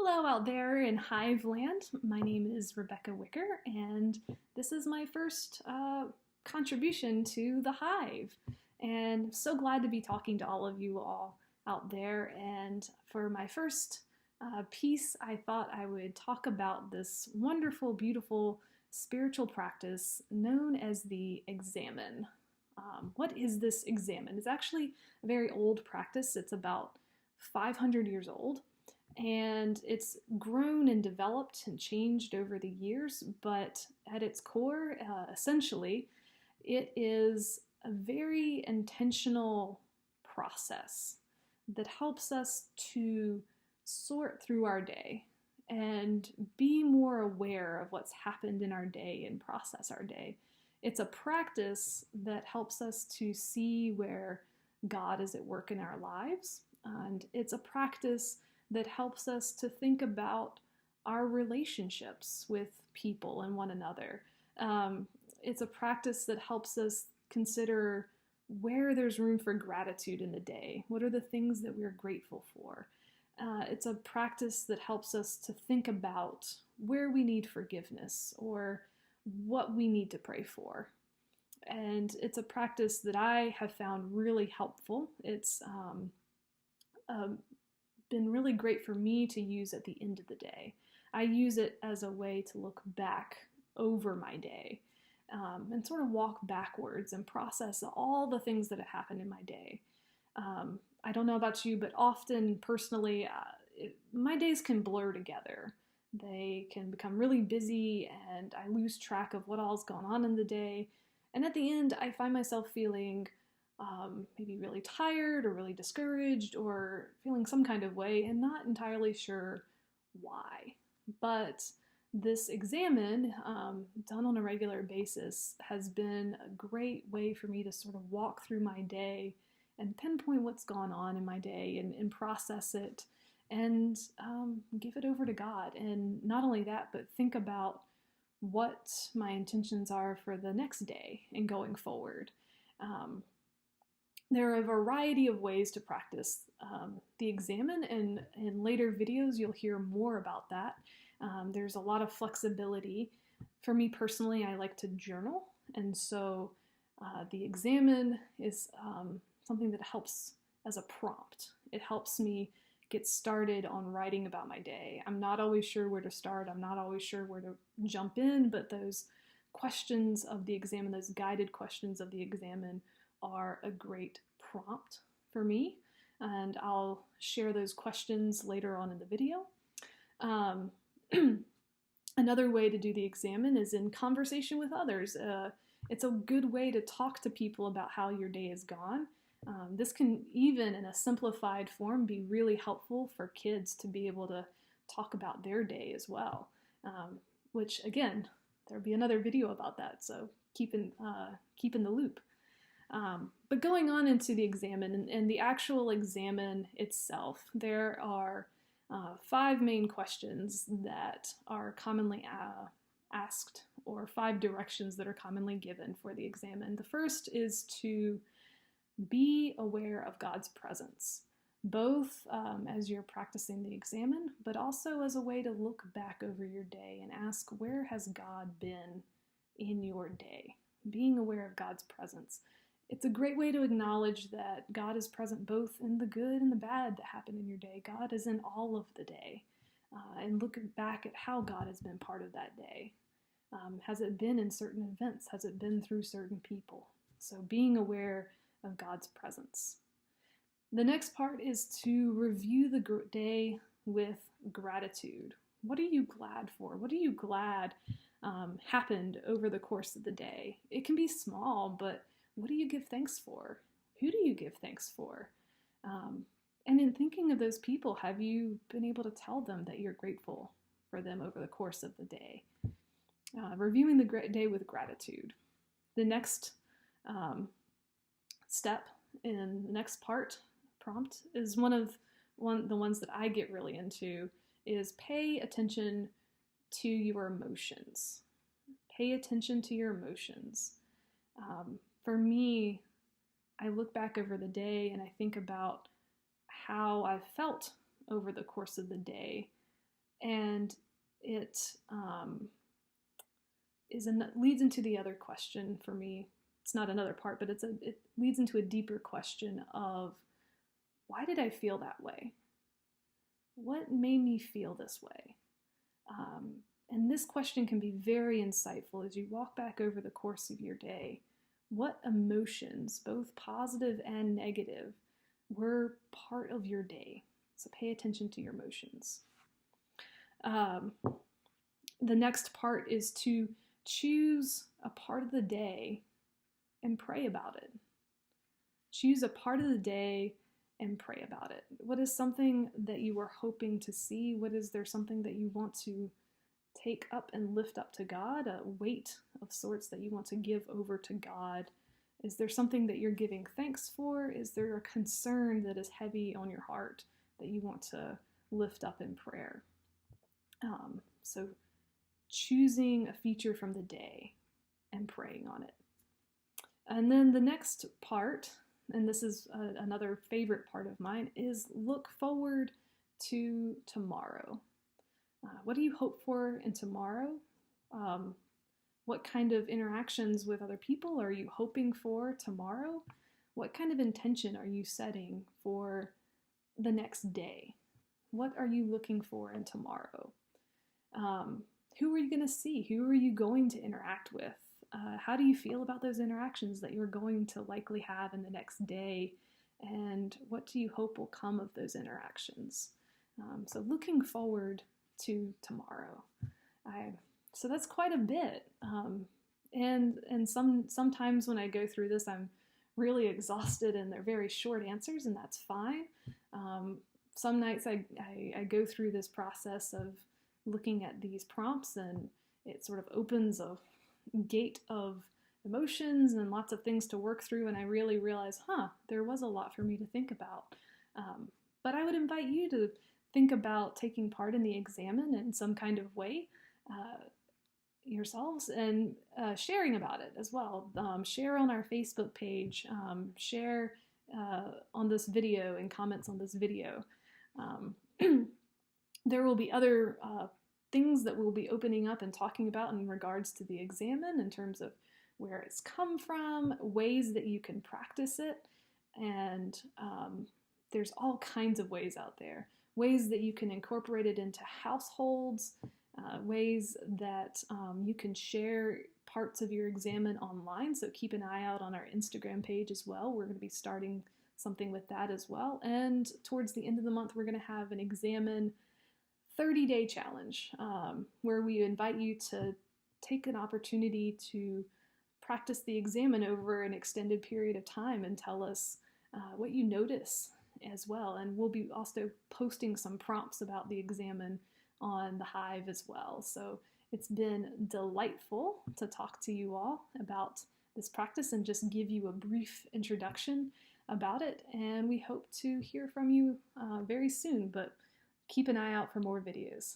Hello out there in Hive land. My name is Rebecca Wicker, and this is my first contribution to the Hive. And I'm so glad to be talking to all of you all out there. And for my first piece, I thought I would talk about this wonderful, beautiful spiritual practice known as the Examen. What is this Examen? It's actually a very old practice. It's about 500 years old. And it's grown and developed and changed over the years, but at its core, essentially, it is a very intentional process that helps us to sort through our day and be more aware of what's happened in our day and process our day. It's a practice that helps us to see where God is at work in our lives, and it's a practice that helps us to think about our relationships with people and one another. It's a practice that helps us consider where there's room for gratitude in the day. What are the things that we're grateful for? It's a practice that helps us to think about where we need forgiveness or what we need to pray for. And it's a practice that I have found really helpful. It's been really great for me to use at the end of the day. I use it as a way to look back over my day and sort of walk backwards and process all the things that have happened in my day. I don't know about you, but often personally, my days can blur together. They can become really busy and I lose track of what all's gone on in the day. And at the end, I find myself feeling maybe really tired or really discouraged or feeling some kind of way and not entirely sure why. But this Examen, done on a regular basis, has been a great way for me to sort of walk through my day and pinpoint what's gone on in my day and process it and give it over to God. And not only that, but think about what my intentions are for the next day and going forward. There are a variety of ways to practice the Examen, and in later videos you'll hear more about that. There's a lot of flexibility. For me personally, I like to journal, and so the Examen is something that helps as a prompt. It helps me get started on writing about my day. I'm not always sure where to start. I'm not always sure where to jump in, but those questions of the Examen, those guided questions of the Examen, are a great prompt for me, and I'll share those questions later on in the video. Another way to do the Examen is in conversation with others. It's a good way to talk to people about how your day has gone. This can even, in a simplified form, be really helpful for kids to be able to talk about their day as well, which, again, there'll be another video about that, so keep in the loop. But going on into the Examen and the actual Examen itself, there are 5 main questions that are commonly asked, or 5 directions that are commonly given for the Examen. The first is to be aware of God's presence, both as you're practicing the Examen, but also as a way to look back over your day and ask, where has God been in your day? Being aware of God's presence. It's a great way to acknowledge that God is present both in the good and the bad that happen in your day. God is in all of the day. And look back at how God has been part of that day. Has it been in certain events? Has it been through certain people? So being aware of God's presence. The next part is to review the day with gratitude. What are you glad for? What are you glad happened over the course of the day? It can be small, but what do you give thanks for? Who do you give thanks for? And in thinking of those people, have you been able to tell them that you're grateful for them over the course of the day? Reviewing the day with gratitude. The next step in the next prompt, is one of the ones that I get really into, is pay attention to your emotions. Pay attention to your emotions. For me, I look back over the day and I think about how I've felt over the course of the day And it leads into the other question for me. It's not another part, but it leads into a deeper question of, why did I feel that way? What made me feel this way? And this question can be very insightful as you walk back over the course of your day. What emotions, both positive and negative, were part of your day? So pay attention to your emotions. The next part is to choose a part of the day and pray about it. Choose a part of the day and pray about it. What is something that you are hoping to see? What is there something that you want to take up and lift up to God? A weight of sorts that you want to give over to God? Is there something that you're giving thanks for? Is there a concern that is heavy on your heart that you want to lift up in prayer? So choosing a feature from the day and praying on it. And then the next part, and this is another favorite part of mine, is look forward to tomorrow. What do you hope for in tomorrow? What kind of interactions with other people are you hoping for tomorrow? What kind of intention are you setting for the next day? What are you looking for in tomorrow? Who are you going to see? Who are you going to interact with? How do you feel about those interactions that you're going to likely have in the next day? And what do you hope will come of those interactions? So looking forward to tomorrow. So that's quite a bit. And sometimes when I go through this, I'm really exhausted and they're very short answers, and that's fine. Some nights I go through this process of looking at these prompts, and it sort of opens a gate of emotions and lots of things to work through, and I really realize, there was a lot for me to think about. But I would invite you to think about taking part in the Examen in some kind of way yourselves, and sharing about it as well. Share on our Facebook page, share on this video and comments on this video. There will be other things that we'll be opening up and talking about in regards to the Examen, in terms of where it's come from, ways that you can practice it, and there's all kinds of ways out there. Ways that you can incorporate it into households, ways that you can share parts of your Examen online, so keep an eye out on our Instagram page as well. We're going to be starting something with that as well, and towards the end of the month we're going to have an Examen 30-day challenge, where we invite you to take an opportunity to practice the Examen over an extended period of time and tell us what you notice as well. And we'll be also posting some prompts about the Examen on the Hive as well. So it's been delightful to talk to you all about this practice and just give you a brief introduction about it. And we hope to hear from you very soon, but keep an eye out for more videos.